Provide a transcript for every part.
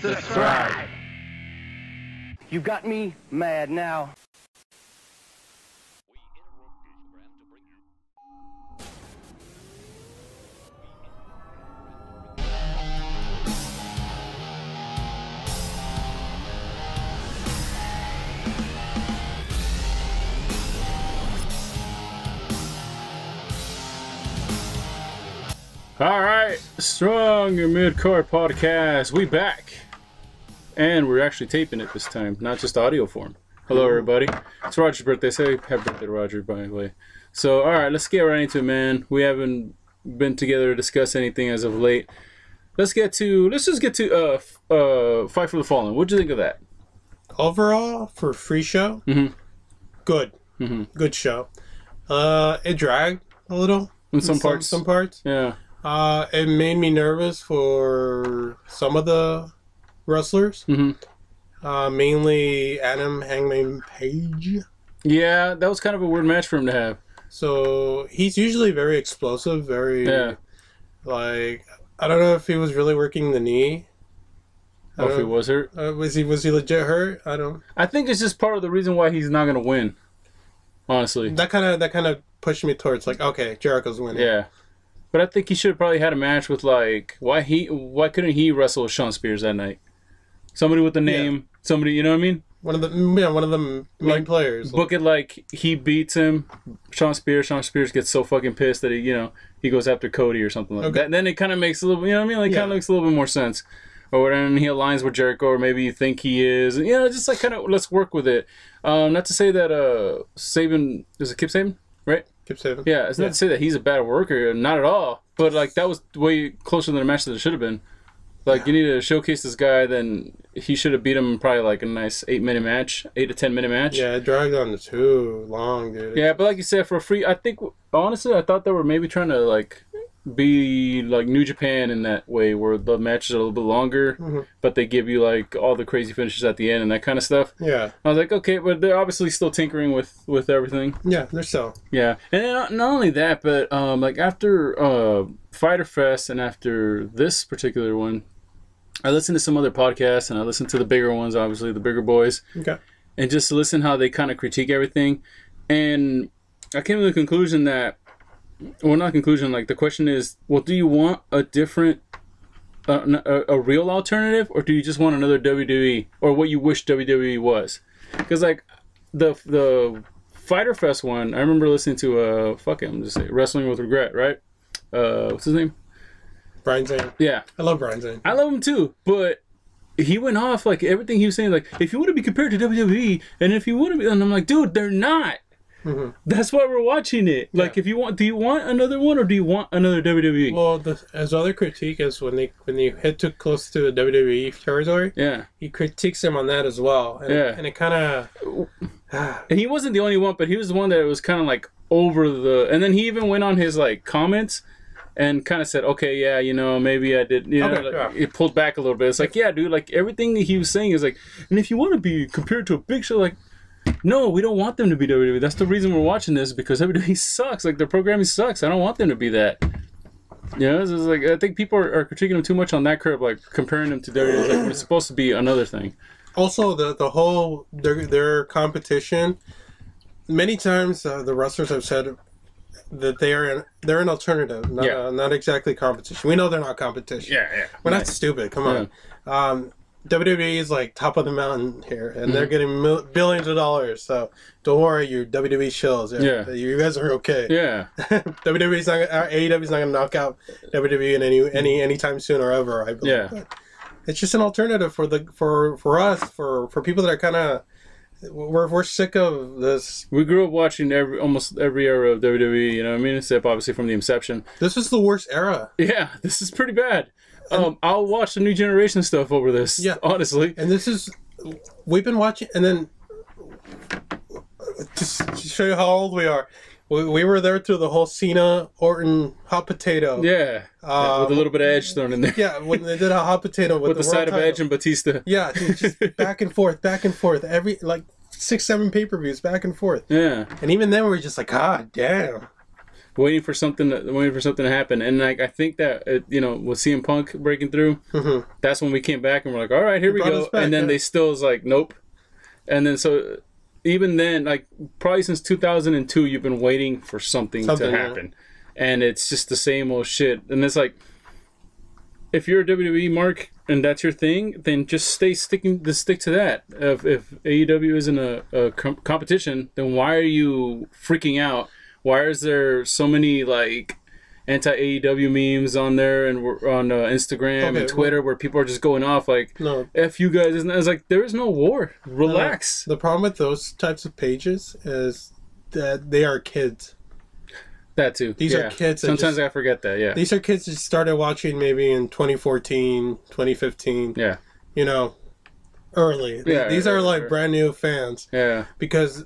subscribe. You got me mad now. Alright, Strong Mid-Card Podcast, we back. And we're actually taping it this time, not just audio form. Hello everybody. It's Roger's birthday, say happy birthday to Roger, by the way. So, alright, let's get right into it, man. We haven't been together to discuss anything as of late. Let's just get to Fight for the Fallen. What'd you think of that? Overall, for free show, good. Good show. It dragged a little. In some parts. Some parts. Yeah. It made me nervous for some of the wrestlers. Mainly Adam Hangman Page. Yeah, that was kind of a weird match for him to have. So he's usually very explosive, like, I don't know if he was really working the knee. If he was hurt? Was he legit hurt? I think it's just part of the reason why he's not gonna win. Honestly. That kind of pushed me towards like, okay, Jericho's winning. Yeah. But I think he should have probably had a match with, like, why couldn't he wrestle with Shawn Spears that night? Somebody with the name, somebody, you know what I mean? One of the main players. Book it like he beats him, Shawn Spears gets so fucking pissed that he goes after Cody or something like that. And then it kind of makes a little, you know what I mean? Like, kind of makes a little bit more sense. Or then he aligns with Jericho, or maybe you think he is. You know, just like kind of, let's work with it. Not to say that Saban, is it Kip Saban, right? Kip Saban. Yeah, it's not to say that he's a bad worker, not at all. But like that was way closer than a match that it should have been. Like you need to showcase this guy, then he should have beat him in probably like a nice 8 to 10 minute match. Yeah, it dragged on too long, dude. Yeah, but like you said, for a free, I think honestly, I thought they were maybe trying to like be like New Japan in that way, where the matches are a little bit longer, but they give you like all the crazy finishes at the end and that kind of stuff. Yeah, I was like, okay, but they're obviously still tinkering with everything. Yeah, they're still. Yeah, and then not only that, but like after Fyter Fest and after this particular one, I listened to some other podcasts and I listened to the bigger ones, obviously the bigger boys. Okay. And just listen how they kind of critique everything, and I came to the conclusion that. Well, not conclusion. Like the question is, well, do you want a different, a real alternative, or do you just want another WWE, or what you wish WWE was? Because like the Fyter Fest one, I remember listening to I'm just saying Wrestling with Regret, right? What's his name? Brian Zane. Yeah, I love Brian Zane. I love him too, but he went off like everything he was saying. Like, if you want to be compared to WWE, and if you want to be, and I'm like, dude, they're not. That's why we're watching it. Like, if you want, do you want another one, or do you want another WWE? Well, as other critique is when they hit too close to the WWE territory. Yeah, he critiques him on that as well. And and it kind of. And he wasn't the only one, but he was the one that was kind of like over the. And then he even went on his like comments. And kind of said, okay, yeah, you know, maybe I did, you know, it pulled back a little bit. It's like, yeah, dude, like everything he was saying is like, and if you want to be compared to a big show, like, no, we don't want them to be WWE. That's the reason we're watching this, because WWE sucks. Like, their programming sucks. I don't want them to be that. You know, it's like, I think people are critiquing them too much on that curve, like comparing them to WWE, like when it's supposed to be another thing. Also, the whole, their competition, many times the wrestlers have said that they're an alternative, not exactly competition. We know they're not competition. Yeah. We're not stupid. Come on. WWE is like top of the mountain here, and they're getting billions of dollars. So don't worry, you WWE shills. You guys are okay. Yeah. AEW's not going to knock out WWE in anytime soon or ever. I believe. Yeah. But it's just an alternative for us for people that are kind of. We're sick of this. We grew up watching almost every era of WWE, you know what I mean? Except obviously from the inception. This is the worst era. Yeah, this is pretty bad. I'll watch the new generation stuff over this, honestly. And we've been watching, and then, just to show you how old we are, we were there through the whole Cena, Orton, hot potato. Yeah, with a little bit of Edge thrown in there. Yeah, when they did a hot potato with the side of Edge and Batista. Yeah, dude, just back and forth, every, like, 6-7 pay-per-views, back and forth. Yeah. And even then we were just like, God damn. waiting for something to happen. And like I think that with CM Punk breaking through, that's when we came back and we're like, all right, here we go. Back, and then they still was like, nope. And then so even then, like probably since 2002, you've been waiting for something to happen, and it's just the same old shit. And it's like, if you're a WWE mark and that's your thing, then just stick to that. If AEW isn't a competition, then why are you freaking out? Why is there so many like anti-AEW memes on there and on Instagram and Twitter where people are just going off like, no, F you guys? It's like, there is no war. Relax. The problem with those types of pages is that they are kids. That too. These are kids. Sometimes I forget that, yeah. These are kids that started watching maybe in 2014, 2015. Yeah. Early. Yeah, these are like brand new fans. Yeah. Because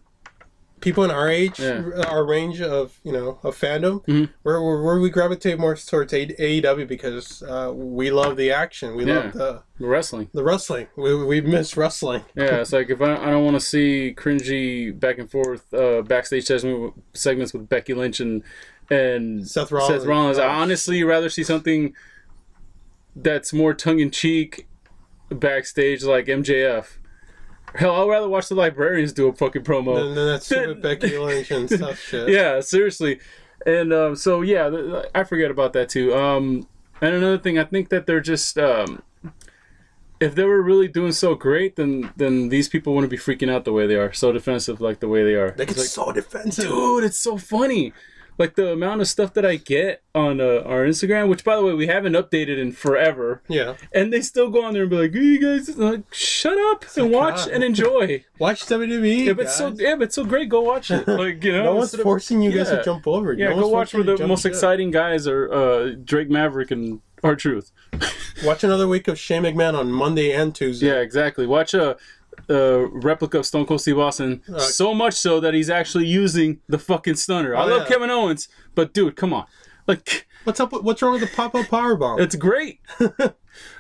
people in our age, our range of of fandom, where we gravitate more towards AEW because we love the action, we love the wrestling. The wrestling, we miss wrestling. Yeah, it's like if I don't want to see cringy back and forth backstage segments with Becky Lynch and Seth Rollins. I honestly rather see something that's more tongue in cheek backstage, like MJF. Hell, I'd rather watch the Librarians do a fucking promo than that stupid Becky Lynch and stuff shit. Yeah, seriously. And so yeah, I forget about that too. And another thing, I think that they're just if they were really doing so great, then these people wouldn't be freaking out the way they are, so defensive like the way they are. They get so defensive, dude. It's so funny. Like the amount of stuff that I get on our Instagram, which by the way we haven't updated in forever. Yeah. And they still go on there and be like, hey, you guys, like, shut up and watch and enjoy. Watch WWE. If it's but it's so great, go watch it. Like no one's forcing you guys to jump over. Yeah, go watch where the most exciting guys are Drake Maverick and R-Truth. Watch another week of Shane McMahon on Monday and Tuesday. Yeah, exactly. Watch a replica of Stone Cold Steve Austin, so much so that he's actually using the fucking stunner. I love Kevin Owens, but dude, come on, like, what's wrong with the pop-up powerbomb? It's great.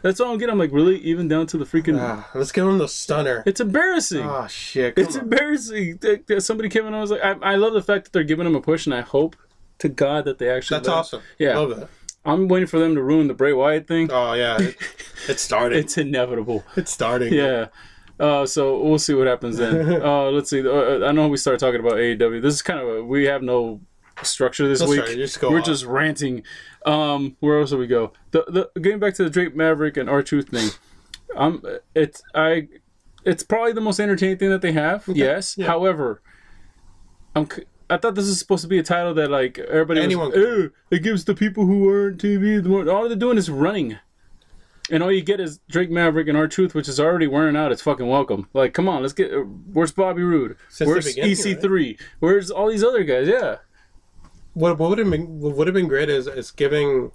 That's all I'm getting. I'm like, really, even down to the freaking. Let's give him the stunner. It's embarrassing. Oh shit! It's embarrassing. Somebody Kevin Owens, like, I love the fact that they're giving him a push, and I hope to God that they actually. That's awesome. Yeah, love that. I'm waiting for them to ruin the Bray Wyatt thing. Oh yeah, it's starting. It's inevitable. It's starting. Yeah. So we'll see what happens then. Let's see. I know we started talking about AEW. This is kind of we have no structure this week. We're just ranting. Where else do we go? The getting back to the Drake Maverick and R-Truth thing. It's probably the most entertaining thing that they have. Okay. Yes. Yeah. However, I thought this is supposed to be a title that like everybody it gives the people who aren't TV all they're doing is running. And all you get is Drake Maverick and R-Truth, which is already wearing out its fucking welcome. Like, come on, let's get. Where's Bobby Roode? Where's EC3? Right? Where's all these other guys? Yeah. What would have been great is giving,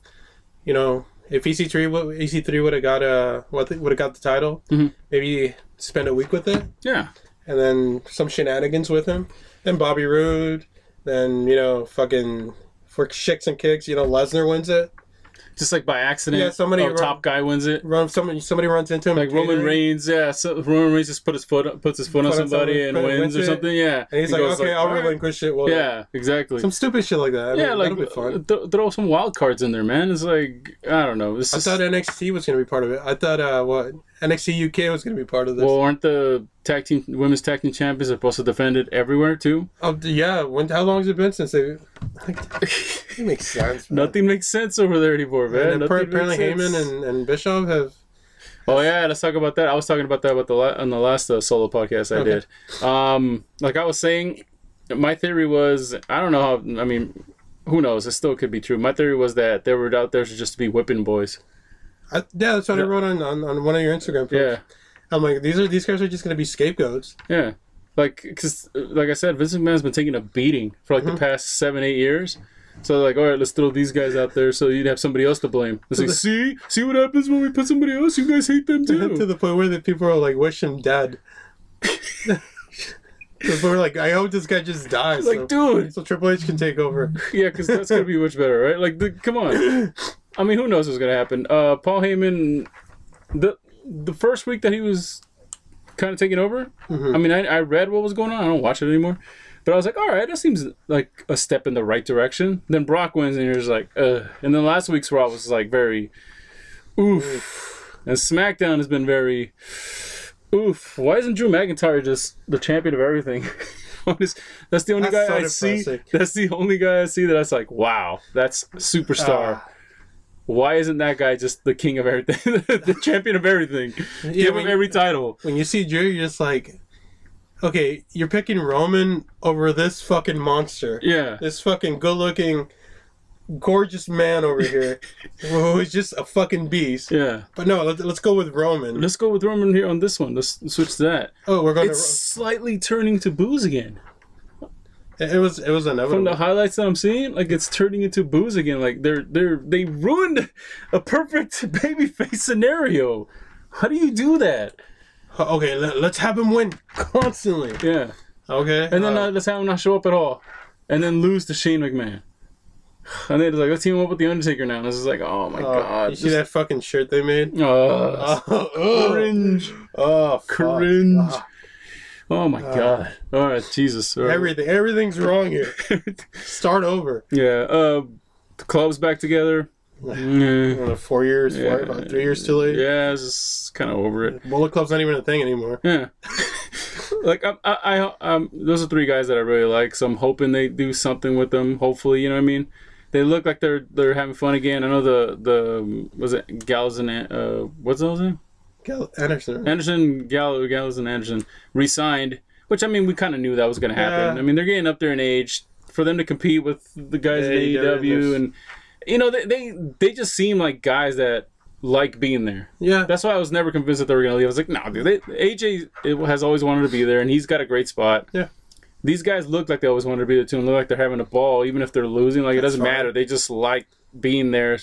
if EC3 would have got the title, maybe spend a week with it. Yeah. And then some shenanigans with him, then Bobby Roode, then fucking for shits and kicks, Lesnar wins it. Just like by accident, top guy wins it. Somebody runs into him. Like Roman Reigns, so Roman Reigns just puts his foot on somebody and wins or something. Yeah, and he's like, okay, I'll relinquish it. Well, yeah, exactly. Some stupid shit like that. That'll be fun. Throw some wild cards in there, man. It's like I don't know. I thought NXT was going to be part of it. I thought NXT UK was going to be part of this. Well, aren't the women's tag team champions supposed to defend it everywhere too? Oh yeah. How long has it been since they? It makes sense. Man. Nothing makes sense over there anymore, man. And apparently Heyman and Bischoff have. Oh yeah, let's talk about that. I was talking about that on the last solo podcast I did. Like I was saying, my theory was I don't know how. I mean, who knows? It still could be true. My theory was that they were out there just to be whipping boys. That's what I wrote on one of your Instagram posts. Yeah. I'm like, these guys are just going to be scapegoats. Yeah. Because I said, Vince McMahon's been taking a beating for like the past 7-8 years. So like, all right, let's throw these guys out there so you'd have somebody else to blame. It's like, see what happens when we put somebody else? You guys hate them too. To the point where the people are like, wish him dead. We're like, I hope this guy just dies. Like, dude. So Triple H can take over. Yeah, because that's going to be much better, right? Like, come on. I mean, who knows what's going to happen? Paul Heyman, the first week that he was kind of taking over, I mean, I read what was going on. I don't watch it anymore. But I was like, all right, that seems like a step in the right direction. Then Brock wins, and you're just like, ugh. And then last week's Raw was like very, oof. And SmackDown has been very, oof. Why isn't Drew McIntyre just the champion of everything? That's the only guy I see. That's the only guy I see that I was like, wow, that's superstar. Why isn't that guy just the king of everything, the champion of everything? Give him every title. When you see Drew, you're just like, okay, you're picking Roman over this fucking monster. Yeah. This fucking good-looking, gorgeous man over here who's just a fucking beast. Yeah. But no, let's go with Roman. Let's go with Roman here on this one. Let's switch to that. Oh, we're going It's slightly turning to booze again. It was inevitable. From the highlights that I'm seeing, like it's turning into booze again. Like they ruined a perfect babyface scenario. How do you do that? Okay, let's have him win constantly. Yeah. Okay. And then let's have him not show up at all, and then lose to Shane McMahon. And they're like, let's team him up with the Undertaker now. And it's just like, oh my god. You see that fucking shirt they made? Cringe. Oh, cringe. Oh my god. All right, Jesus. All right. Everything's wrong here. Start over. Yeah. The club's back together. 4 years, about 3 years too late. Yeah, I was just kind of over it. Bullet Club's not even a thing anymore. Yeah. Like those are three guys that I really like, so I'm hoping they do something with them. Hopefully, you know what I mean. They look like they're having fun again. I know the was it Gallows and what's his name? Gallows and Anderson re-signed, which I mean we kind of knew that was going to happen. Yeah. I mean they're getting up there in age. For them to compete with the guys in AEW, and you know they just seem like guys that like being there. Yeah, that's why I was never convinced that they were going to leave. I was like, no, dude. AJ has always wanted to be there, and he's got a great spot. Yeah. These guys look like they always wanted to be there too, and look like they're having a ball, even if they're losing. Like it doesn't matter. They just like being there.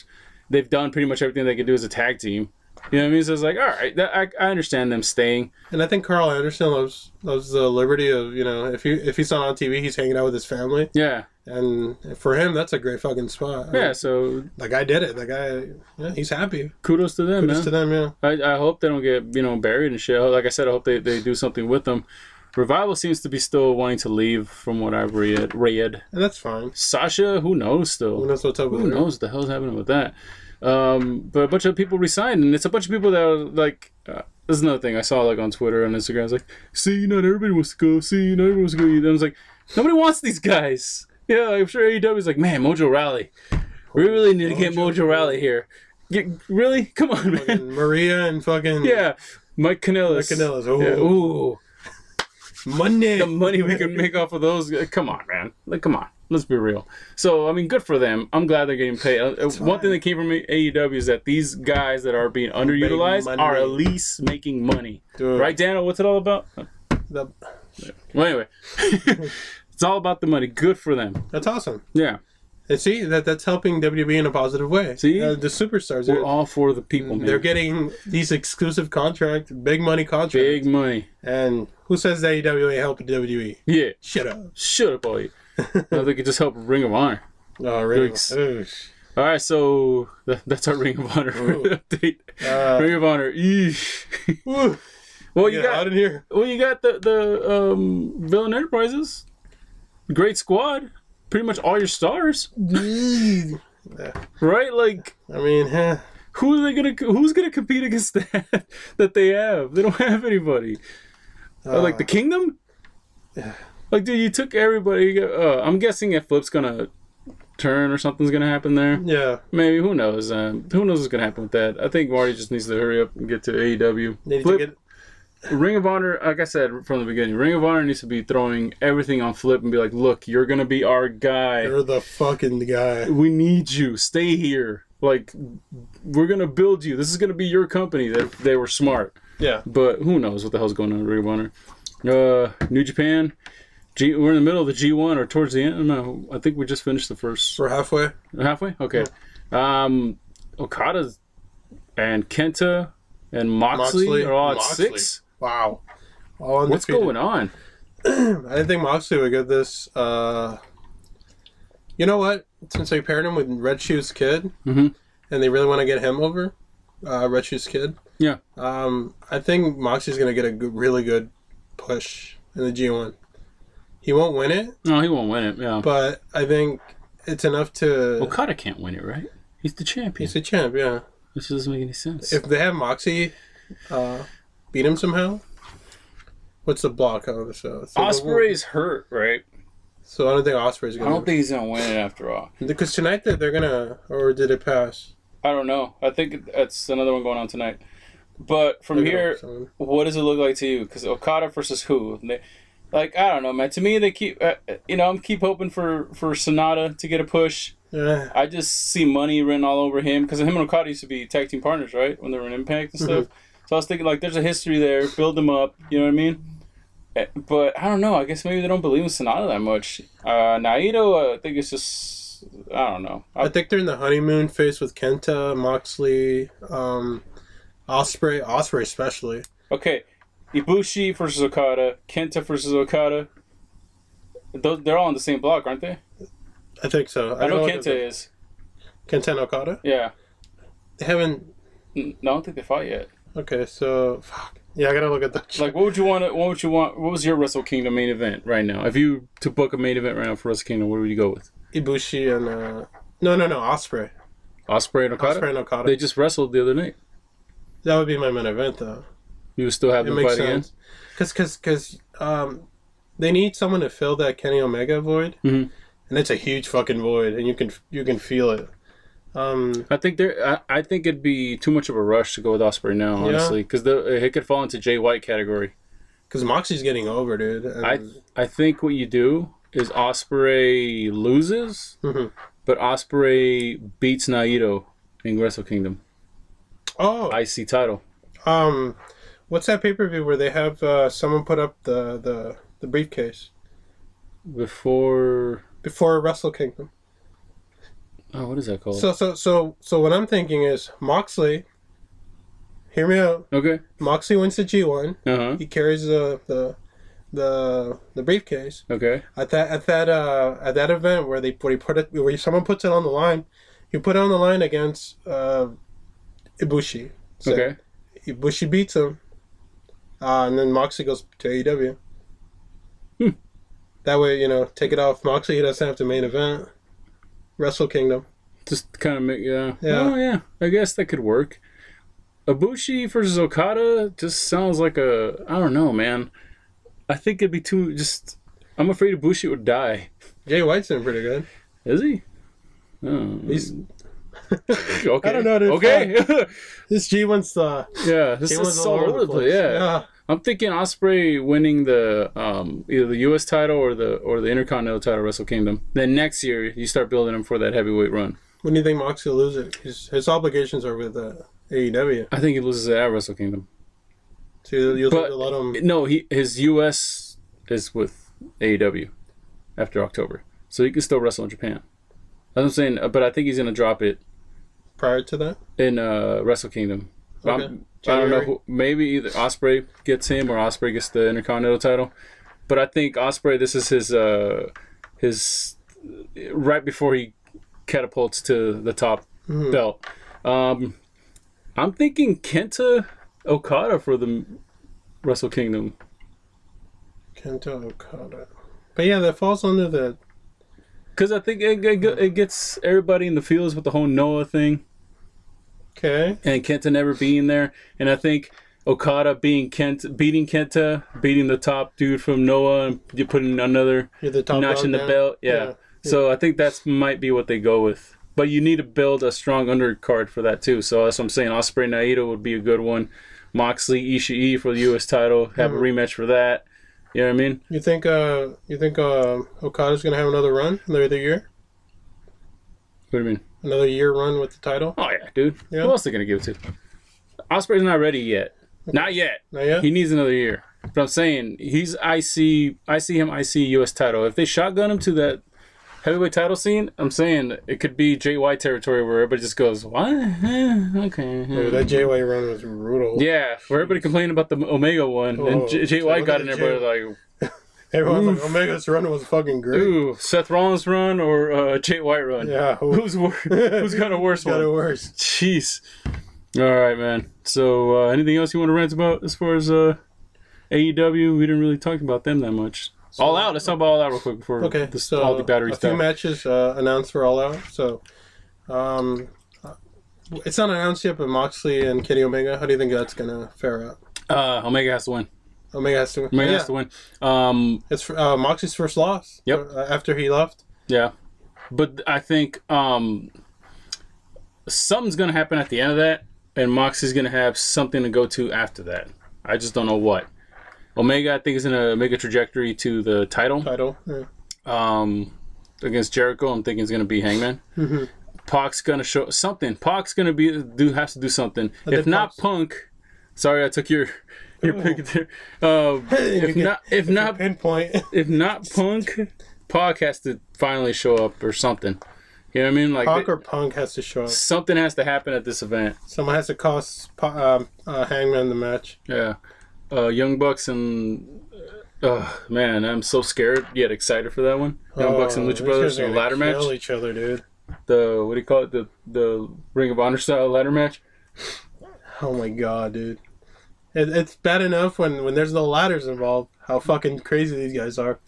They've done pretty much everything they could do as a tag team. You know what I mean? So it's like, all right, I understand them staying. And I think Carl Anderson loves the liberty of, you know, if he's not on TV, he's hanging out with his family. Yeah. And for him, that's a great fucking spot. Yeah, so... The guy did it. The guy, yeah, he's happy. Kudos to them, Kudos to them, yeah. I hope they don't get, buried and shit. Like I said, I hope they do something with them. Revival seems to be still wanting to leave from what I've read. And that's fine. Sasha, who knows still? Who knows what's up with her? Who knows what the hell's happening with that? But a bunch of people resigned, and it's a bunch of people that are like, this is another thing I saw like on Twitter and Instagram. I was like, see, not everybody wants to go. See, not everybody wants to go. And I was like, nobody wants these guys. Yeah, I'm sure AEW is like, man, Mojo Rally. We really need to get Mojo Rally here. Really? Come on, man. Maria and fucking... Yeah, Mike Kanellis. Ooh. Yeah, ooh. Money. The money we can make off of those. Come on, man. Like, come on. Let's be real. So, I mean, good for them. I'm glad they're getting paid. One thing that came from AEW is that these guys that are being underutilized are at least making money. Dude. Right, Daniel? What's it all about? Well, anyway. It's all about the money. Good for them. That's awesome. Yeah. And see, that's helping WWE in a positive way. See? The superstars. We're all for the people, man. They're getting these exclusive contracts, big money contracts. Big money. And who says AEW ain't helping WWE? Yeah. Shut up. Shut up, all you. No, they could just help Ring of Honor. Oh, Ring of Honor. All right, so that's our Ring of Honor update. Ring of Honor. Well, you got out in here. Well, you got the Villain Enterprises. Great squad. Pretty much all your stars. Right? Like, I mean, who's gonna compete against that they have? They don't have anybody. Like the Kingdom? Yeah. Like, dude, you took everybody. I'm guessing if Flip's gonna turn or something's gonna happen there. Yeah. Maybe. Who knows? Who knows what's gonna happen with that? I think Marty just needs to hurry up and get to AEW. Flip, Ring of Honor, like I said from the beginning, Ring of Honor needs to be throwing everything on Flip and be like, look, you're gonna be our guy. You're the fucking guy. We need you. Stay here. Like, we're gonna build you. This is gonna be your company. They were smart. Yeah. But who knows what the hell's going on in Ring of Honor? New Japan. We're in the middle of the G1 or towards the end. No, I think we just finished the first. We're halfway. Halfway? Okay. Yeah. Okada and Kenta and Moxley are all at 6. Wow. What's going on? I didn't think Moxley would get this. You know what? Since they paired him with Red Shoes Kid, and they really want to get him over, Red Shoes Kid. Yeah. I think Moxley's going to get a really good push in the G1. He won't win it. No, he won't win it. Yeah, but I think it's enough to. Okada can't win it, right? He's the champion. He's the champ. Yeah. This doesn't make any sense. If they have Moxie beat him somehow, what's the block on the show? So Osprey's hurt, right? So I don't think Osprey's gonna. I don't think he's gonna win it after all. Because tonight they're gonna, or did it pass? I don't know. I think that's another one going on tonight. But from here, what does it look like to you? Because Okada versus who? Like, I don't know, man. To me, they keep, I'm keep hoping for Sonata to get a push. Yeah. I just see money written all over him because him and Okada used to be tag team partners, right? When they were in Impact and stuff. So I was thinking, like, there's a history there. Build them up. You know what I mean? But I don't know. I guess maybe they don't believe in Sonata that much. Naito, I think it's just, I don't know. I think they're in the honeymoon phase with Kenta, Moxley, Osprey especially. Okay, Ibushi versus Okada, Kenta versus Okada. They're all on the same block, aren't they? I think so. I know Kenta is. Kenta and Okada? Yeah. They haven't... No, I don't think they fought yet. Okay, so... Fuck. Yeah, I gotta look at that. Like, what would you want? What was your Wrestle Kingdom main event right now? If you to book a main event right now for Wrestle Kingdom, what would you go with? Ibushi and... No, Osprey. Osprey and Okada? Osprey and Okada. They just wrestled the other night. That would be my main event, though. You would still have them fight again? Because they need someone to fill that Kenny Omega void. Mm-hmm. And it's a huge fucking void, and you can feel it. I think it'd be too much of a rush to go with Osprey now, honestly, because it could fall into Jay White category. Because Moxie's getting over, dude. I think what you do is Osprey loses, but Osprey beats Naito in Wrestle Kingdom. Oh, IC title. What's that pay-per-view where they have someone put up the briefcase before Wrestle Kingdom? Oh, what is that called? So what I'm thinking is Moxley. Hear me out. Okay. Moxley wins the G1. Uh-huh. He carries the briefcase. Okay. At that event where someone puts it on the line, you put it on the line against Ibushi. So okay. Ibushi beats him, and then Moxley goes to AEW. That way, take it off Moxley. He doesn't have to main event. Wrestle Kingdom. Just kind of make, yeah. Oh, yeah. I guess that could work. Ibushi versus Okada just sounds like I don't know, man. I think it'd be I'm afraid Ibushi would die. Jay White's doing pretty good. Is he? Oh. He's... okay. I don't know, dude. Okay. This G1's this is all over the place. Yeah. I'm thinking Osprey winning the either the U.S. title or the Intercontinental title Wrestle Kingdom. Then next year you start building him for that heavyweight run. When do you think Moxley will lose it? His obligations are with AEW. I think he loses it at Wrestle Kingdom. So you'll let him. No, his U.S. is with AEW after October, so he can still wrestle in Japan. That's what I'm saying, but I think he's gonna drop it prior to that in Wrestle Kingdom. Okay. I don't know. Maybe either Osprey gets him or Osprey gets the Intercontinental title. But I think Osprey, this is his right before he catapults to the top belt. I'm thinking Kenta Okada for the Wrestle Kingdom. Kenta Okada. But yeah, that falls under the... Because I think it gets everybody in the fields with the whole Noah thing. Okay. And Kenta never being there. And I think Okada beating Kenta, beating the top dude from Noah, and you putting another notch in the belt. Yeah. So I think that might be what they go with. But you need to build a strong undercard for that too. So that's what I'm saying. Osprey Naito would be a good one. Moxley Ishii for the U.S. title. Have a rematch for that. You know what I mean? You think Okada's gonna have another run another year? What do you mean? Another year run with the title? Oh yeah, dude. Yeah. Who else are they gonna give it to? Osprey's not ready yet. Not yet. Not yet? He needs another year. But I'm saying I see him IC US title. If they shotgun him to that heavyweight title scene, I'm saying it could be Jay White territory where everybody just goes, what? Okay. Dude, that Jay White run was brutal. Yeah, where everybody complained about the Omega one, and Jay White got in there, but like... Everyone's like, Omega's run was fucking great. Ooh, Seth Rollins' run or Jay White run? Yeah. Who's got a worse one? Got a worse. Jeez. All right, man. So anything else you want to rant about as far as AEW? We didn't really talk about them that much. All Out. Let's talk about All Out real quick before all the battery a stuff. few matches announced for All Out. So, it's not announced yet, but Moxley and Kenny Omega. How do you think that's gonna fare out? Omega has to win. Omega has to win. Omega has to win. It's Moxley's first loss. Yep. After he left. Yeah, but I think something's gonna happen at the end of that, and Moxley's gonna have something to go to after that. I just don't know what. Omega, I think, is gonna make a trajectory to the title. Yeah. Against Jericho, I'm thinking it's gonna be Hangman. Mm-hmm. Pac's gonna show something. Pac's gonna has to do something. If not Punk, sorry, I took your pick there. If not pinpoint. If not Punk, Pac has to finally show up or something. You know what I mean? Like Pac or Punk has to show up. Something has to happen at this event. Someone has to cost Hangman the match. Yeah. Young Bucks and man, I'm so scared yet excited for that one. Young Bucks and Lucha Brothers in a ladder match. Kill each other, dude. The what do you call it? The Ring of Honor style ladder match. Oh my god, dude! It's bad enough when there's no ladders involved. How fucking crazy these guys are.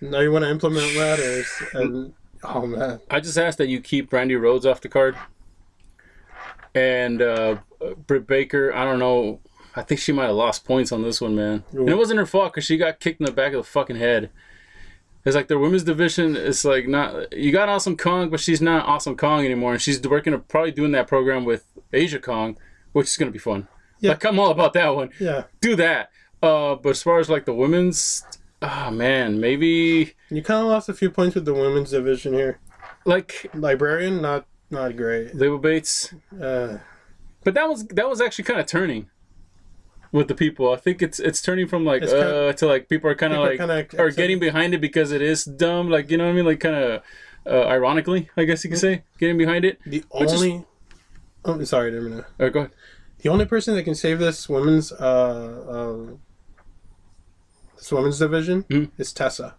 Now you want to implement ladders, and oh man! I just ask that you keep Brandy Rhodes off the card. And Britt Baker, I don't know. I think she might have lost points on this one, man. Ooh. And it wasn't her fault because she got kicked in the back of the fucking head. It's like their women's division. It's like not you got Awesome Kong, but she's not Awesome Kong anymore, and she's probably doing that program with Asia Kong, which is gonna be fun. Yeah, like, I'm all about that one. Yeah, do that. But as far as like the women's, man, maybe you kind of lost a few points with the women's division here. Like Librarian, not great. Leva Bates, but that was actually kind of turning. With the people, I think it's turning from like to like people are kind of like are getting behind it because it is dumb, like you know what I mean, like kind of ironically, I guess you could say, getting behind it. Sorry, I didn't know. All right, go ahead. The only person that can save this women's division is Tessa.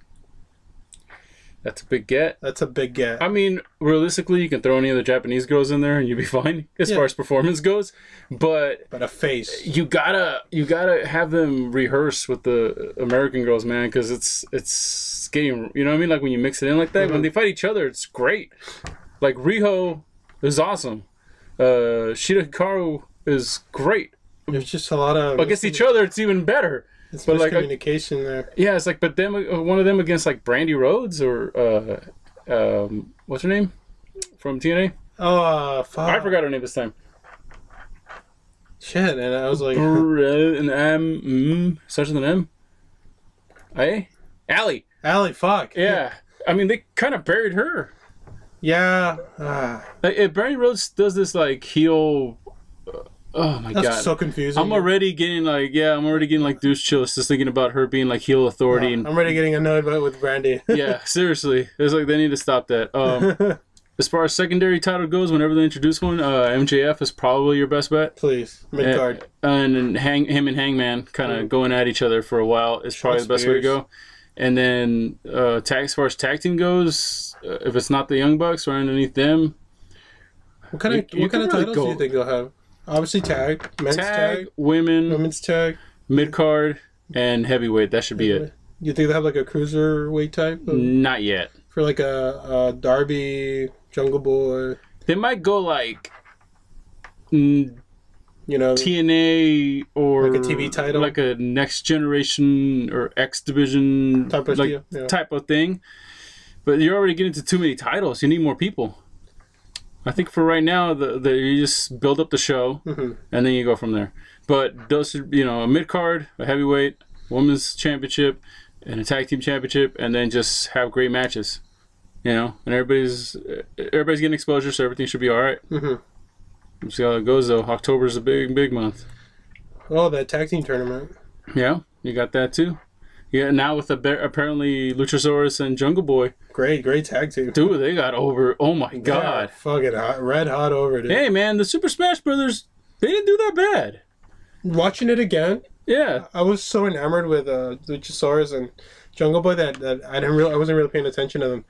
That's a big get. That's a big get. I mean, realistically, you can throw any of the Japanese girls in there and you'll be fine as far as performance goes. But a face. You gotta have them rehearse with the American girls, man, because it's getting, you know what I mean? Like when you mix it in like that, when they fight each other, it's great. Like Riho is awesome. Shida Hikaru is great. There's just a lot of against each other. It's even better. It's miscommunication there. Yeah, it's like, but them one of them against like Brandy Rhodes or what's her name from TNA? Oh, fuck. I forgot her name this time. Shit, and I was like, an M, starts with an M. Hey, Allie, fuck. Yeah, I mean they kind of buried her. Yeah. Like, if Brandy Rhodes does this like heel. Oh my god! That's so confusing. I'm already getting like douche chills just thinking about her being like heel authority. I'm already getting annoyed with Brandy. Yeah, seriously, it's like they need to stop that. As far as secondary title goes, whenever they introduce one, MJF is probably your best bet. Please, mid card. And him and Hangman kind of going at each other for a while is probably the best way to go. And then as far as tag team goes, if it's not the Young Bucks or underneath them, what kind of titles do you think they'll have? Obviously tag, men's tag, women's tag, mid-card, and heavyweight. That should be it. You think they have like a cruiserweight type? Not yet. For like a Darby, Jungle Boy. They might go like, you know, TNA or like a TV title, like a Next Generation or X Division type of thing. But you're already getting to too many titles. You need more people. I think for right now, you just build up the show, and then you go from there. But those, you know, a mid-card, a heavyweight, women's championship, and a tag team championship, and then just have great matches. You know, and everybody's getting exposure, so everything should be all right. We'll see how it goes, though. October's a big month. Oh, that tag team tournament. Yeah, you got that too. Yeah, now with apparently Luchasaurus and Jungle Boy. Great tag team. Dude, they got over. Oh my god. Fucking hot, red hot over, dude. Hey man, the Super Smash Brothers, they didn't do that bad. Watching it again, yeah, I was so enamored with Luchasaurus and Jungle Boy that I wasn't really paying attention to them.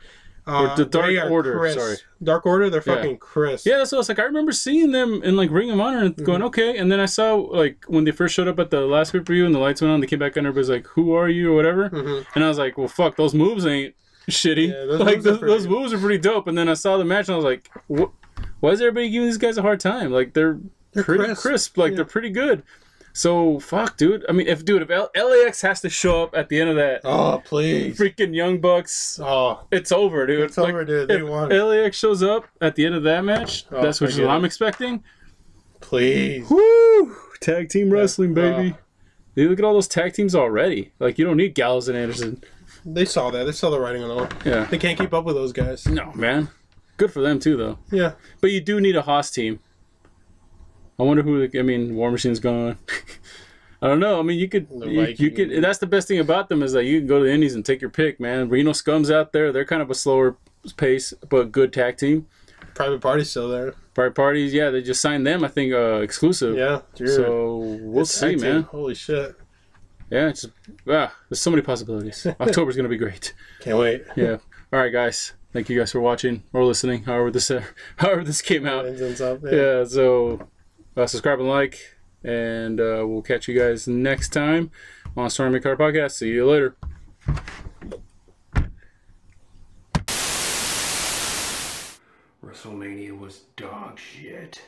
Or the Dark they are Order, crisp. sorry. Dark Order, they're fucking crisp. Yeah, that's what I was like. I remember seeing them in like Ring of Honor and going, okay. And then I saw like when they first showed up at the last pay-per-view and the lights went on, they came back and everybody's like, who are you or whatever. And I was like, well, fuck, those moves ain't shitty. Yeah, those moves are pretty dope. And then I saw the match and I was like, what? Why is everybody giving these guys a hard time? Like they're pretty crisp. Like they're pretty good. So fuck, dude. I mean, if LAX has to show up at the end of that, oh please, freaking Young Bucks, it's over, dude. It's over, dude. They won. LAX shows up at the end of that match. That's what I'm expecting. Please, woo! Tag team wrestling, baby. You look at all those tag teams already. Like you don't need Gallows and Anderson. They saw that. They saw the writing on the wall. Yeah, they can't keep up with those guys. No, man. Good for them too, though. Yeah, but you do need a Haas team. I wonder who. I mean, War Machine's gone. I don't know. I mean, you could. That's the best thing about them is that you can go to the Indies and take your pick, man. Reno Scum's out there. They're kind of a slower pace, but good tag team. Private Party's still there. Private Parties, yeah, they just signed them. I think exclusive. Yeah, dude. So we'll see, man. Holy shit. Yeah, there's so many possibilities. October's gonna be great. Can't wait. Yeah. All right, guys. Thank you guys for watching or listening. However this came out. Yeah. So. Subscribe and like, and we'll catch you guys next time on Stormy Car Podcast. See you later. WrestleMania was dog shit.